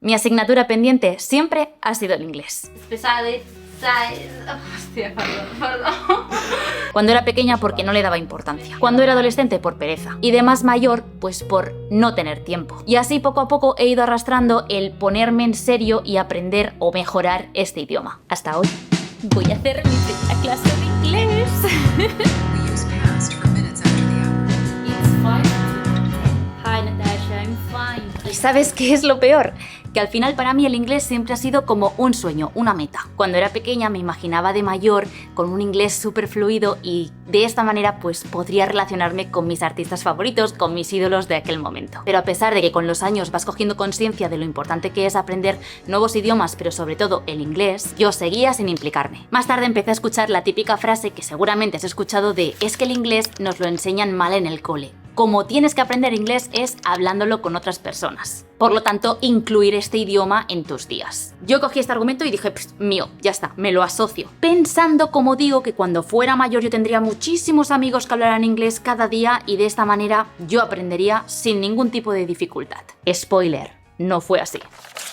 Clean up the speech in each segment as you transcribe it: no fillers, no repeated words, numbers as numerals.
Mi asignatura pendiente siempre ha sido el inglés. Hostia, perdón. Cuando era pequeña porque no le daba importancia. Cuando era adolescente por pereza. Y de más mayor pues por no tener tiempo. Y así poco a poco he ido arrastrando el ponerme en serio y aprender o mejorar este idioma. Hasta hoy. Voy a hacer mi primera clase de inglés. Hi Natasha, I'm fine. ¿Y sabes qué es lo peor? Que al final para mí el inglés siempre ha sido como un sueño, una meta. Cuando era pequeña me imaginaba de mayor con un inglés súper fluido y de esta manera pues podría relacionarme con mis artistas favoritos, con mis ídolos de aquel momento. Pero a pesar de que con los años vas cogiendo conciencia de lo importante que es aprender nuevos idiomas, pero sobre todo el inglés, yo seguía sin implicarme. Más tarde empecé a escuchar la típica frase que seguramente has escuchado de es que el inglés nos lo enseñan mal en el cole. Como tienes que aprender inglés es hablándolo con otras personas. Por lo tanto, incluir este idioma en tus días. Yo cogí este argumento y dije, mío, ya está, me lo asocio. Pensando, como digo, que cuando fuera mayor yo tendría muchísimos amigos que hablaran inglés cada día y de esta manera yo aprendería sin ningún tipo de dificultad. Spoiler, no fue así.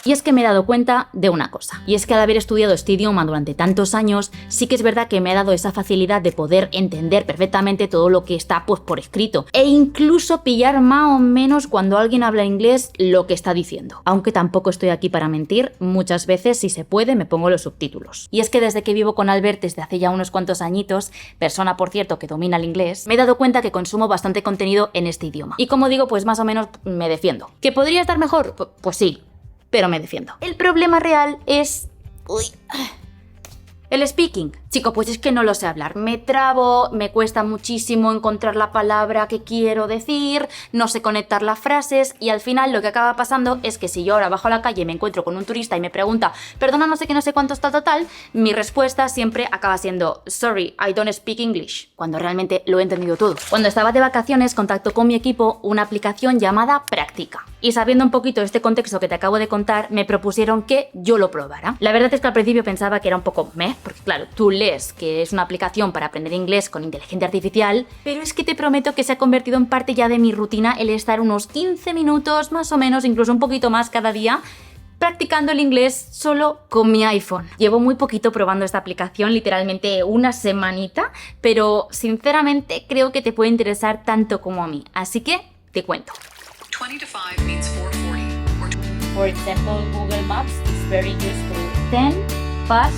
Y es que me he dado cuenta de una cosa, y es que al haber estudiado este idioma durante tantos años, sí que es verdad que me ha dado esa facilidad de poder entender perfectamente todo lo que está pues por escrito, e incluso pillar más o menos cuando alguien habla inglés lo que está diciendo. Aunque tampoco estoy aquí para mentir, muchas veces si se puede me pongo los subtítulos. Y es que desde que vivo con Albert desde hace ya unos cuantos añitos, persona por cierto que domina el inglés, me he dado cuenta que consumo bastante contenido en este idioma. Y como digo, pues más o menos me defiendo. ¿Que podría estar mejor? Pues sí. Pero me defiendo. El problema real es... el speaking. Chico, pues es que no lo sé hablar. Me trabo, me cuesta muchísimo encontrar la palabra que quiero decir, no sé conectar las frases y al final lo que acaba pasando es que si yo ahora bajo a la calle y me encuentro con un turista y me pregunta perdona no sé qué, no sé cuántos, tal, mi respuesta siempre acaba siendo sorry, I don't speak English, cuando realmente lo he entendido todo. Cuando estaba de vacaciones contactó con mi equipo una aplicación llamada Practica y sabiendo un poquito este contexto que te acabo de contar, me propusieron que yo lo probara. La verdad es que al principio pensaba que era un poco porque claro, tú lees que es una aplicación para aprender inglés con inteligencia artificial, pero es que te prometo que se ha convertido en parte ya de mi rutina el estar unos 15 minutos más o menos, incluso un poquito más cada día, practicando el inglés solo con mi iPhone. Llevo muy poquito probando esta aplicación, literalmente una semanita, pero sinceramente creo que te puede interesar tanto como a mí, así que te cuento. 20 to 5 means 4:40. For example, Google Maps is very useful. 10 past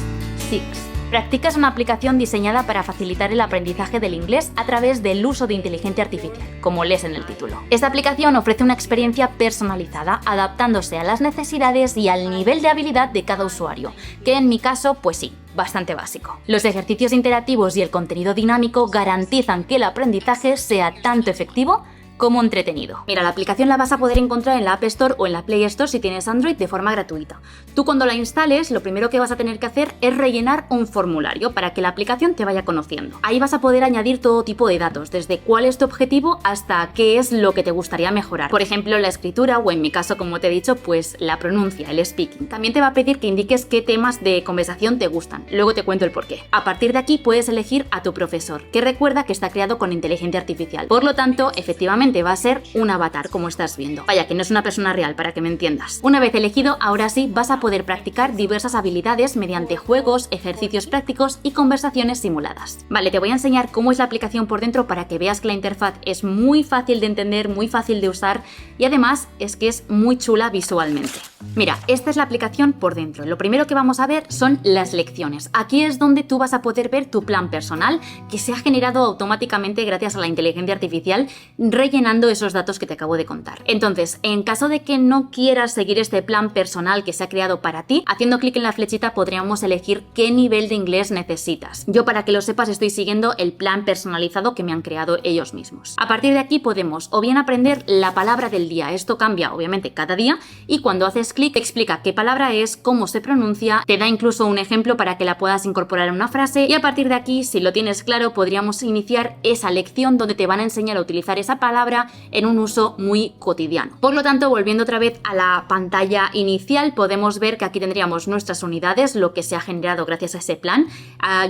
6. Practica es una aplicación diseñada para facilitar el aprendizaje del inglés a través del uso de inteligencia artificial, como lees en el título. Esta aplicación ofrece una experiencia personalizada, adaptándose a las necesidades y al nivel de habilidad de cada usuario, que en mi caso, pues sí, bastante básico. Los ejercicios interactivos y el contenido dinámico garantizan que el aprendizaje sea tanto efectivo como entretenido. Mira, la aplicación la vas a poder encontrar en la App Store o en la Play Store si tienes Android de forma gratuita. Tú cuando la instales, lo primero que vas a tener que hacer es rellenar un formulario para que la aplicación te vaya conociendo. Ahí vas a poder añadir todo tipo de datos, desde cuál es tu objetivo hasta qué es lo que te gustaría mejorar. Por ejemplo, la escritura o en mi caso, como te he dicho, pues la pronuncia, el speaking. También te va a pedir que indiques qué temas de conversación te gustan. Luego te cuento el porqué. A partir de aquí puedes elegir a tu profesor, que recuerda que está creado con inteligencia artificial. Por lo tanto, efectivamente, va a ser un avatar, como estás viendo. Vaya, que no es una persona real, para que me entiendas. Una vez elegido, ahora sí vas a poder practicar diversas habilidades mediante juegos, ejercicios prácticos y conversaciones simuladas. Vale, te voy a enseñar cómo es la aplicación por dentro para que veas que la interfaz es muy fácil de entender, muy fácil de usar y además es que es muy chula visualmente. Mira, esta es la aplicación por dentro. Lo primero que vamos a ver son las lecciones. Aquí es donde tú vas a poder ver tu plan personal que se ha generado automáticamente gracias a la inteligencia artificial, rellenando esos datos que te acabo de contar. Entonces, en caso de que no quieras seguir este plan personal que se ha creado para ti, haciendo clic en la flechita podríamos elegir qué nivel de inglés necesitas. Yo, para que lo sepas, estoy siguiendo el plan personalizado que me han creado ellos mismos. A partir de aquí podemos o bien aprender la palabra del día. Esto cambia obviamente cada día y cuando haces clic te explica qué palabra es, cómo se pronuncia, te da incluso un ejemplo para que la puedas incorporar en una frase y a partir de aquí, si lo tienes claro, podríamos iniciar esa lección donde te van a enseñar a utilizar esa palabra palabra en un uso muy cotidiano. Por lo tanto, volviendo otra vez a la pantalla inicial, podemos ver que aquí tendríamos nuestras unidades, lo que se ha generado gracias a ese plan.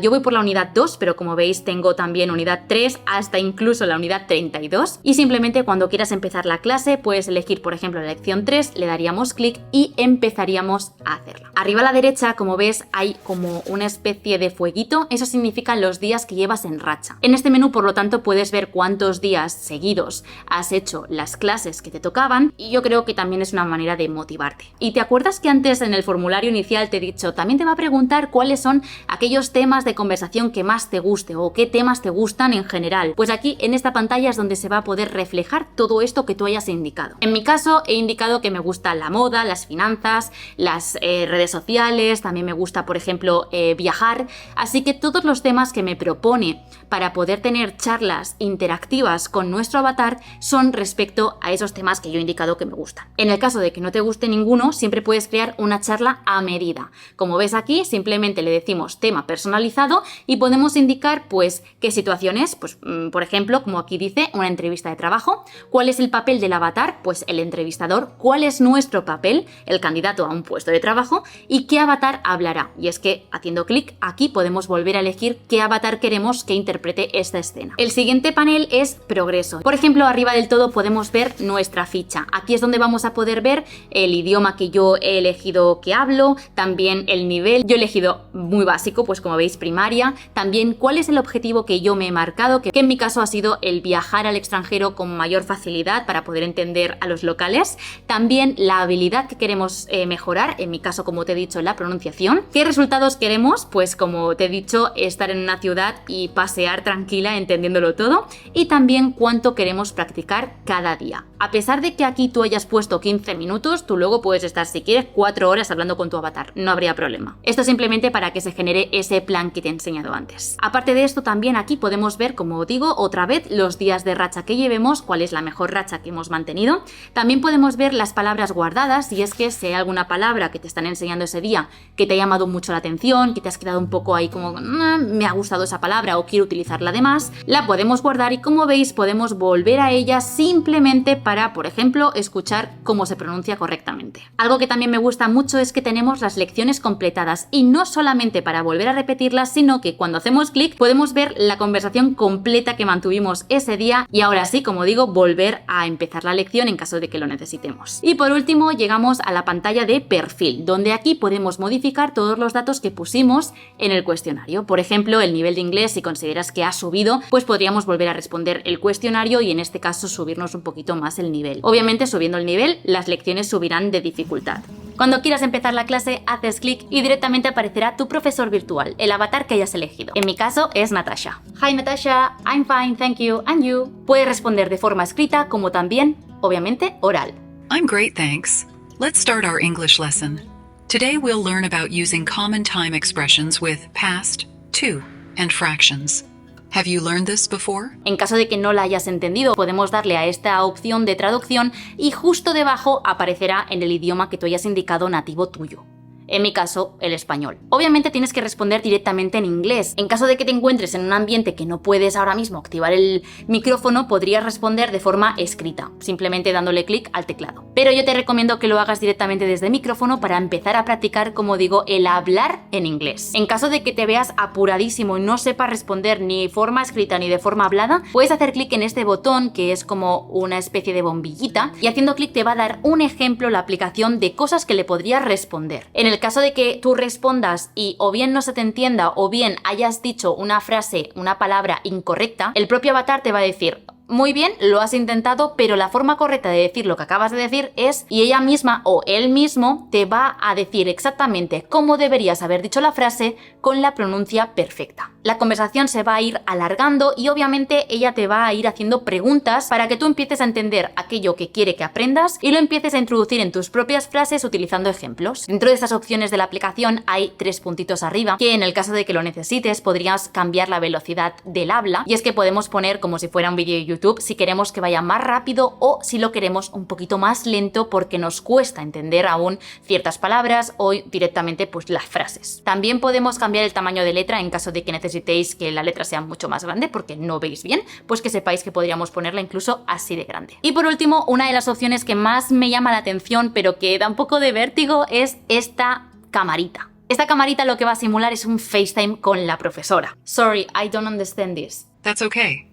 Yo voy por la unidad 2, pero como veis tengo también unidad 3 hasta incluso la unidad 32, y simplemente cuando quieras empezar la clase puedes elegir, por ejemplo, la lección 3, le daríamos clic y empezaríamos a hacerla. Arriba a la derecha, como ves, hay como una especie de fueguito, eso significa los días que llevas en racha. En este menú, por lo tanto, puedes ver cuántos días seguidos has hecho las clases que te tocaban, y yo creo que también es una manera de motivarte. ¿Y te acuerdas que antes en el formulario inicial te he dicho, también te va a preguntar cuáles son aquellos temas de conversación que más te guste o qué temas te gustan en general? Pues aquí en esta pantalla es donde se va a poder reflejar todo esto que tú hayas indicado. En mi caso he indicado que me gusta la moda, las finanzas, las redes sociales, también me gusta, por ejemplo, viajar, así que todos los temas que me propone para poder tener charlas interactivas con nuestro avatar son respecto a esos temas que yo he indicado que me gustan. En el caso de que no te guste ninguno, siempre puedes crear una charla a medida. Como ves aquí, simplemente le decimos tema personalizado y podemos indicar pues qué situaciones, pues por ejemplo, como aquí dice, una entrevista de trabajo, cuál es el papel del avatar, pues el entrevistador, cuál es nuestro papel, el candidato a un puesto de trabajo, y qué avatar hablará. Y es que haciendo clic aquí podemos volver a elegir qué avatar queremos que interprete esta escena. El siguiente panel es progreso. Por ejemplo, arriba del todo podemos ver nuestra ficha. Aquí es donde vamos a poder ver el idioma que yo he elegido que hablo, también el nivel. Yo he elegido muy básico, pues como veis primaria. También cuál es el objetivo que yo me he marcado, que en mi caso ha sido el viajar al extranjero con mayor facilidad para poder entender a los locales. También la habilidad que queremos mejorar, en mi caso, como te he dicho, la pronunciación. ¿Qué resultados queremos? Pues como te he dicho, estar en una ciudad y pasear tranquila entendiéndolo todo. Y también cuánto queremos practicar cada día. A pesar de que aquí tú hayas puesto 15 minutos, tú luego puedes estar, si quieres, 4 horas hablando con tu avatar. No habría problema. Esto simplemente para que se genere ese plan que te he enseñado antes. Aparte de esto, también aquí podemos ver, como digo, otra vez los días de racha que llevemos, cuál es la mejor racha que hemos mantenido. También podemos ver las palabras guardadas, y es que si hay alguna palabra que te están enseñando ese día que te ha llamado mucho la atención, que te has quedado un poco ahí como me ha gustado esa palabra o quiero utilizarla de más, la podemos guardar y como veis podemos volver a ella simplemente para, por ejemplo, escuchar cómo se pronuncia correctamente. Algo que también me gusta mucho es que tenemos las lecciones completadas y no solamente para volver a repetirlas, sino que cuando hacemos clic podemos ver la conversación completa que mantuvimos ese día y ahora sí, como digo, volver a empezar la lección en caso de que lo necesitemos. Y por último llegamos a la pantalla de perfil, donde aquí podemos modificar todos los datos que pusimos en el cuestionario. Por ejemplo, el nivel de inglés, si consideras que ha subido, pues podríamos volver a responder el cuestionario y en este caso subirnos un poquito más el nivel. Obviamente, subiendo el nivel, las lecciones subirán de dificultad. Cuando quieras empezar la clase, haces clic y directamente aparecerá tu profesor virtual, el avatar que hayas elegido. En mi caso es Natasha. Hi Natasha, I'm fine, thank you, and you. Puedes responder de forma escrita como también, obviamente, oral. I'm great, thanks. Let's start our English lesson. Today we'll learn about using common time expressions with past, to, and fractions. Have you learned this before? En caso de que no la hayas entendido, podemos darle a esta opción de traducción y justo debajo aparecerá en el idioma que tú hayas indicado nativo tuyo. En mi caso, el español. Obviamente tienes que responder directamente en inglés. En caso de que te encuentres en un ambiente que no puedes ahora mismo activar el micrófono, podrías responder de forma escrita, simplemente dándole clic al teclado. Pero yo te recomiendo que lo hagas directamente desde el micrófono para empezar a practicar, como digo, el hablar en inglés. En caso de que te veas apuradísimo y no sepas responder ni de forma escrita ni de forma hablada, puedes hacer clic en este botón que es como una especie de bombillita y haciendo clic te va a dar un ejemplo la aplicación de cosas que le podrías responder. En el caso de que tú respondas y o bien no se te entienda o bien hayas dicho una frase, una palabra incorrecta, el propio avatar te va a decir: muy bien, lo has intentado, pero la forma correcta de decir lo que acabas de decir es, y ella misma o él mismo te va a decir exactamente cómo deberías haber dicho la frase con la pronuncia perfecta. La conversación se va a ir alargando y obviamente ella te va a ir haciendo preguntas para que tú empieces a entender aquello que quiere que aprendas y lo empieces a introducir en tus propias frases utilizando ejemplos. Dentro de estas opciones de la aplicación hay 3 puntitos arriba que en el caso de que lo necesites podrías cambiar la velocidad del habla y es que podemos poner como si fuera un vídeo de YouTube YouTube si queremos que vaya más rápido o si lo queremos un poquito más lento porque nos cuesta entender aún ciertas palabras o directamente pues las frases. También podemos cambiar el tamaño de letra en caso de que necesitéis que la letra sea mucho más grande porque no veis bien, pues que sepáis que podríamos ponerla incluso así de grande. Y por último, una de las opciones que más me llama la atención pero que da un poco de vértigo es esta camarita. Esta camarita lo que va a simular es un FaceTime con la profesora. Sorry, I don't understand this. That's okay.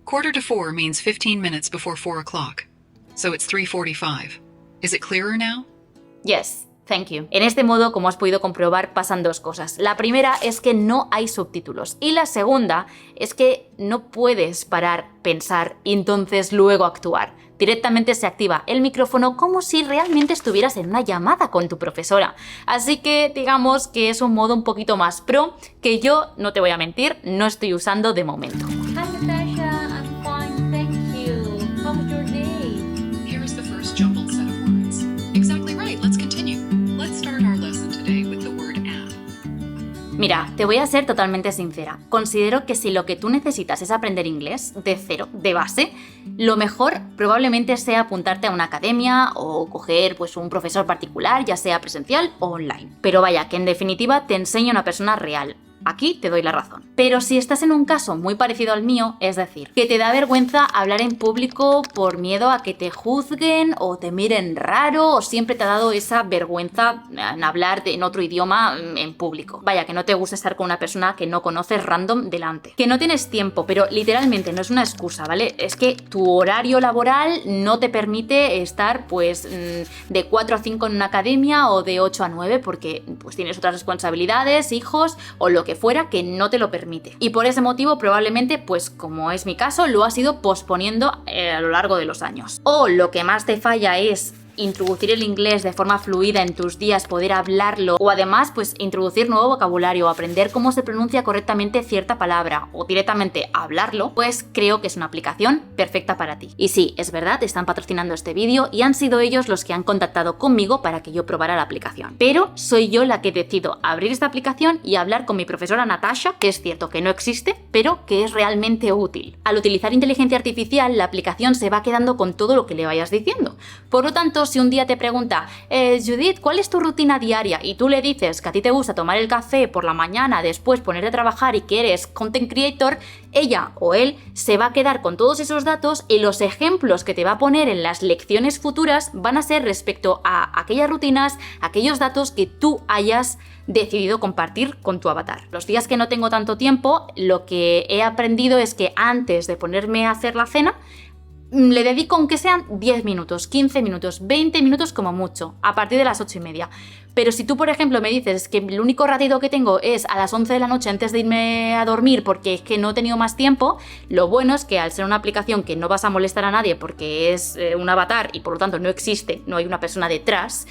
3:45 means 15 minutes before 4 o'clock. So it's 3:45. Is it clearer now? Yes, thank you. En este modo, como has podido comprobar, pasan dos cosas. La primera es que no hay subtítulos. Y la segunda es que no puedes parar, pensar y entonces luego actuar. Directamente se activa el micrófono como si realmente estuvieras en una llamada con tu profesora. Así que digamos que es un modo un poquito más pro que yo, no te voy a mentir, no estoy usando de momento. Hi Natasha, I'm fine, thank you. How was your day? Here is the first jumbled set of words. Exactly right, let's continue. Let's start our lesson today with the word app. Mira, te voy a ser totalmente sincera. Considero que si lo que tú necesitas es aprender inglés de cero, de base, lo mejor probablemente sea apuntarte a una academia o coger pues un profesor particular, ya sea presencial o online. Pero vaya, que en definitiva te enseña una persona real. Aquí te doy la razón. Pero si estás en un caso muy parecido al mío, es decir, que te da vergüenza hablar en público por miedo a que te juzguen o te miren raro o siempre te ha dado esa vergüenza en hablar en otro idioma en público. Vaya, que no te gusta estar con una persona que no conoces random delante. Que no tienes tiempo, pero literalmente no es una excusa, ¿vale? Es que tu horario laboral no te permite estar pues de 4 a 5 en una academia o de 8 a 9 porque pues tienes otras responsabilidades, hijos o lo que fuera que no te lo permite. Y por ese motivo probablemente, pues como es mi caso, lo has ido posponiendo a lo largo de los años. O lo que más te falla es introducir el inglés de forma fluida en tus días, poder hablarlo o además pues introducir nuevo vocabulario, aprender cómo se pronuncia correctamente cierta palabra o directamente hablarlo, pues creo que es una aplicación perfecta para ti. Y sí, es verdad, están patrocinando este vídeo y han sido ellos los que han contactado conmigo para que yo probara la aplicación. Pero soy yo la que decido abrir esta aplicación y hablar con mi profesora Natasha, que es cierto que no existe, pero que es realmente útil. Al utilizar inteligencia artificial, la aplicación se va quedando con todo lo que le vayas diciendo. Por lo tanto, si un día te pregunta, Judith, ¿cuál es tu rutina diaria? Y tú le dices que a ti te gusta tomar el café por la mañana, después ponerte a trabajar y que eres content creator, ella o él se va a quedar con todos esos datos y los ejemplos que te va a poner en las lecciones futuras van a ser respecto a aquellas rutinas, aquellos datos que tú hayas decidido compartir con tu avatar. Los días que no tengo tanto tiempo, lo que he aprendido es que antes de ponerme a hacer la cena, le dedico aunque sean 10 minutos, 15 minutos, 20 minutos como mucho, a partir de las 8:30. Pero si tú, por ejemplo, me dices que el único ratito que tengo es a las 11 de la noche antes de irme a dormir porque es que no he tenido más tiempo, lo bueno es que al ser una aplicación que no vas a molestar a nadie porque es un avatar y por lo tanto no existe, no hay una persona detrás,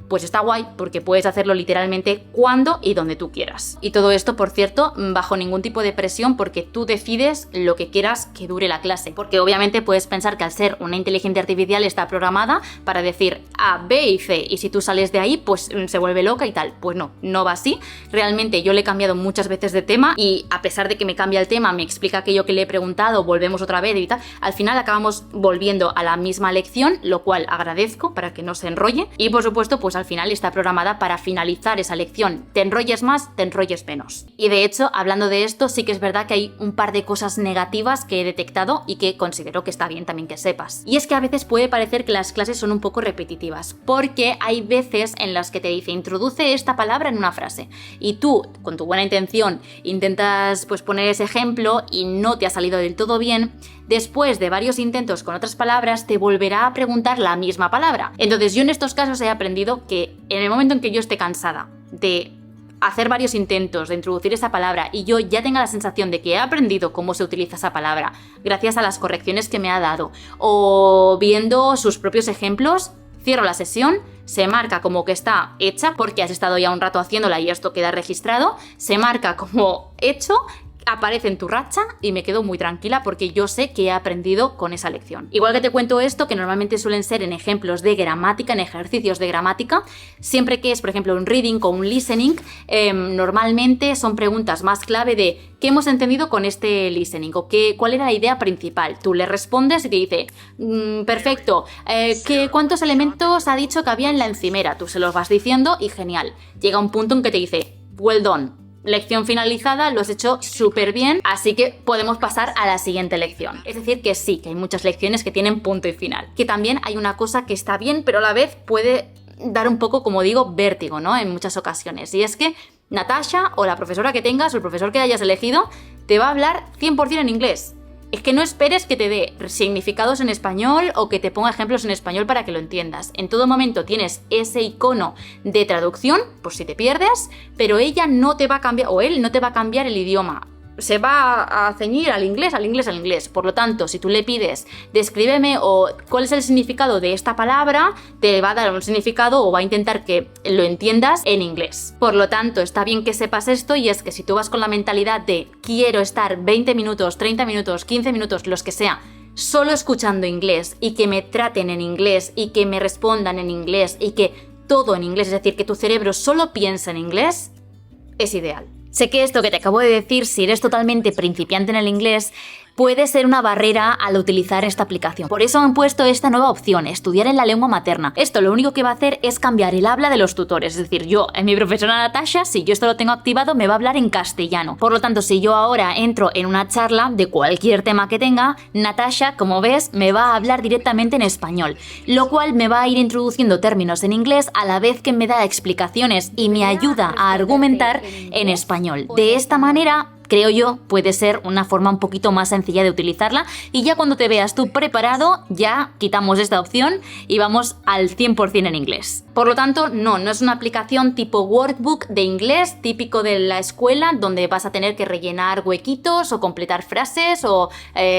pues está guay porque puedes hacerlo literalmente cuando y donde tú quieras. Y todo esto, por cierto, bajo ningún tipo de presión porque tú decides lo que quieras que dure la clase. Porque obviamente puedes pensar que al ser una inteligencia artificial está programada para decir A, B y C y si tú sales de ahí pues se vuelve loca y tal. Pues no, no va así. Realmente yo le he cambiado muchas veces de tema y a pesar de que me cambia el tema, me explica aquello que le he preguntado, volvemos otra vez y tal, al final acabamos volviendo a la misma lección, lo cual agradezco para que no se enrolle y por supuesto pues al final está programada para finalizar esa lección. Te enrolles más, te enrolles menos. Y de hecho, hablando de esto, sí que es verdad que hay un par de cosas negativas que he detectado y que considero que está bien también que sepas. Y es que a veces puede parecer que las clases son un poco repetitivas, porque hay veces en las que te dice introduce esta palabra en una frase y tú, con tu buena intención, intentas pues poner ese ejemplo y no te ha salido del todo bien. Después de varios intentos con otras palabras, te volverá a preguntar la misma palabra. Entonces yo en estos casos he aprendido que en el momento en que yo esté cansada de hacer varios intentos de introducir esa palabra y yo ya tenga la sensación de que he aprendido cómo se utiliza esa palabra gracias a las correcciones que me ha dado o viendo sus propios ejemplos, cierro la sesión, se marca como que está hecha porque has estado ya un rato haciéndola y esto queda registrado, se marca como hecho. aparece en tu racha y me quedo muy tranquila porque yo sé que he aprendido con esa lección. Igual que te cuento esto, que normalmente suelen ser en ejemplos de gramática, en ejercicios de gramática, siempre que es, por ejemplo, un reading o un listening, normalmente son preguntas más clave de ¿qué hemos entendido con este listening? O cuál era la idea principal. Tú le respondes y te dice, perfecto, ¿cuántos elementos ha dicho que había en la encimera? Tú se los vas diciendo y genial. Llega un punto en que te dice, well done. Lección finalizada, lo has hecho súper bien, así que podemos pasar a la siguiente lección. Es decir, que sí, que hay muchas lecciones que tienen punto y final. Que también hay una cosa que está bien, pero a la vez puede dar un poco, como digo, vértigo, ¿no? En muchas ocasiones. Y es que Natasha, o la profesora que tengas, o el profesor que hayas elegido, te va a hablar 100% en inglés. Es que no esperes que te dé significados en español o que te ponga ejemplos en español para que lo entiendas. En todo momento tienes ese icono de traducción, por si te pierdes, pero ella no te va a cambiar, o él no te va a cambiar el idioma. Se va a ceñir al inglés. Por lo tanto, si tú le pides, descríbeme o cuál es el significado de esta palabra, te va a dar un significado o va a intentar que lo entiendas en inglés. Por lo tanto, está bien que sepas esto, y es que si tú vas con la mentalidad de quiero estar 20 minutos, 30 minutos, 15 minutos, los que sea, solo escuchando inglés y que me traten en inglés y que me respondan en inglés y que todo en inglés, es decir, que tu cerebro solo piensa en inglés, es ideal. Sé que esto que te acabo de decir, si eres totalmente principiante en el inglés, puede ser una barrera al utilizar esta aplicación. Por eso han puesto esta nueva opción, estudiar en la lengua materna. Esto lo único que va a hacer es cambiar el habla de los tutores. Es decir, mi profesora Natasha, si yo esto lo tengo activado, me va a hablar en castellano. Por lo tanto, si yo ahora entro en una charla de cualquier tema que tenga, Natasha, como ves, me va a hablar directamente en español, lo cual me va a ir introduciendo términos en inglés a la vez que me da explicaciones y me ayuda a argumentar en español. De esta manera, creo yo, puede ser una forma un poquito más sencilla de utilizarla, y ya cuando te veas tú preparado, ya quitamos esta opción y vamos al 100% en inglés. Por lo tanto, no es una aplicación tipo workbook de inglés típico de la escuela, donde vas a tener que rellenar huequitos o completar frases o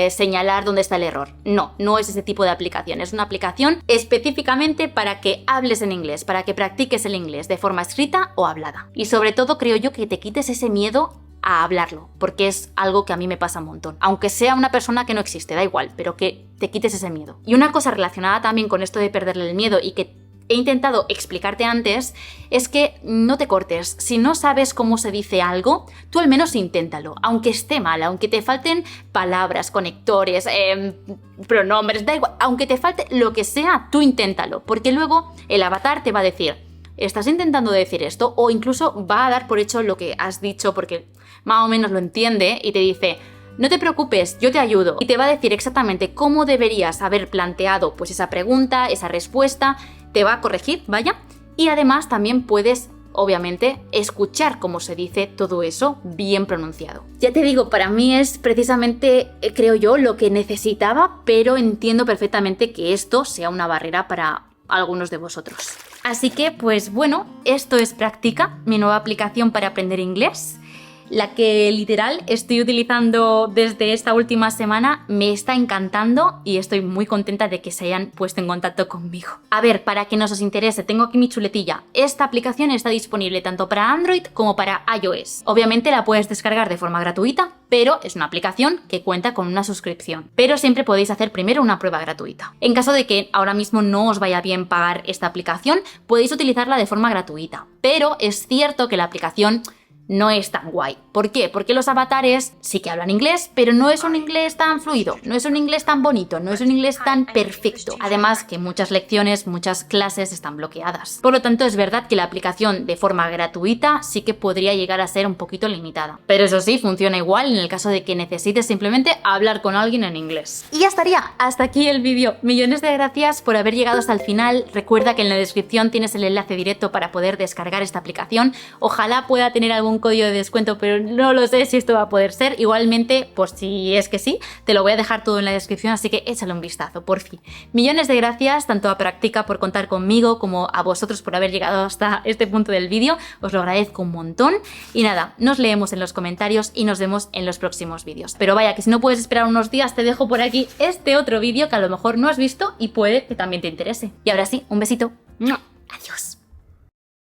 señalar dónde está el error. No es ese tipo de aplicación. Es una aplicación específicamente para que hables en inglés, para que practiques el inglés de forma escrita o hablada. Y sobre todo, creo yo, que te quites ese miedo a hablarlo, porque es algo que a mí me pasa un montón. Aunque sea una persona que no existe, da igual, pero que te quites ese miedo. Y una cosa relacionada también con esto de perderle el miedo y que he intentado explicarte antes, es que no te cortes. Si no sabes cómo se dice algo, tú al menos inténtalo, aunque esté mal, aunque te falten palabras, conectores, pronombres, da igual, aunque te falte lo que sea, tú inténtalo, porque luego el avatar te va a decir, ¿estás intentando decir esto? O incluso va a dar por hecho lo que has dicho porque más o menos lo entiende y te dice, no te preocupes, yo te ayudo. Y te va a decir exactamente cómo deberías haber planteado pues esa pregunta, esa respuesta, te va a corregir, vaya. Y además también puedes, obviamente, escuchar cómo se dice todo eso bien pronunciado. Ya te digo, para mí es precisamente, creo yo, lo que necesitaba, pero entiendo perfectamente que esto sea una barrera para algunos de vosotros. Así que, pues bueno, esto es Practica, mi nueva aplicación para aprender inglés. La que literal estoy utilizando desde esta última semana, me está encantando y estoy muy contenta de que se hayan puesto en contacto conmigo. A ver, para que nos os interese, tengo aquí mi chuletilla. Esta aplicación está disponible tanto para Android como para iOS. Obviamente la puedes descargar de forma gratuita, pero es una aplicación que cuenta con una suscripción. Pero siempre podéis hacer primero una prueba gratuita. En caso de que ahora mismo no os vaya bien pagar esta aplicación, podéis utilizarla de forma gratuita. Pero es cierto que la aplicación no es tan guay. ¿Por qué? Porque los avatares sí que hablan inglés, pero no es un inglés tan fluido, no es un inglés tan bonito, no es un inglés tan perfecto. Además que muchas lecciones, muchas clases están bloqueadas. Por lo tanto, es verdad que la aplicación de forma gratuita sí que podría llegar a ser un poquito limitada. Pero eso sí, funciona igual en el caso de que necesites simplemente hablar con alguien en inglés. Y ya estaría, hasta aquí el vídeo. Millones de gracias por haber llegado hasta el final. Recuerda que en la descripción tienes el enlace directo para poder descargar esta aplicación. Ojalá pueda tener algún código de descuento, pero no lo sé si esto va a poder ser. Igualmente, pues si es que sí, te lo voy a dejar todo en la descripción, así que échale un vistazo, por fin. Millones de gracias tanto a Practica por contar conmigo como a vosotros por haber llegado hasta este punto del vídeo. Os lo agradezco un montón. Y nada, nos leemos en los comentarios y nos vemos en los próximos vídeos. Pero vaya, que si no puedes esperar unos días, te dejo por aquí este otro vídeo que a lo mejor no has visto y puede que también te interese. Y ahora sí, un besito. Adiós.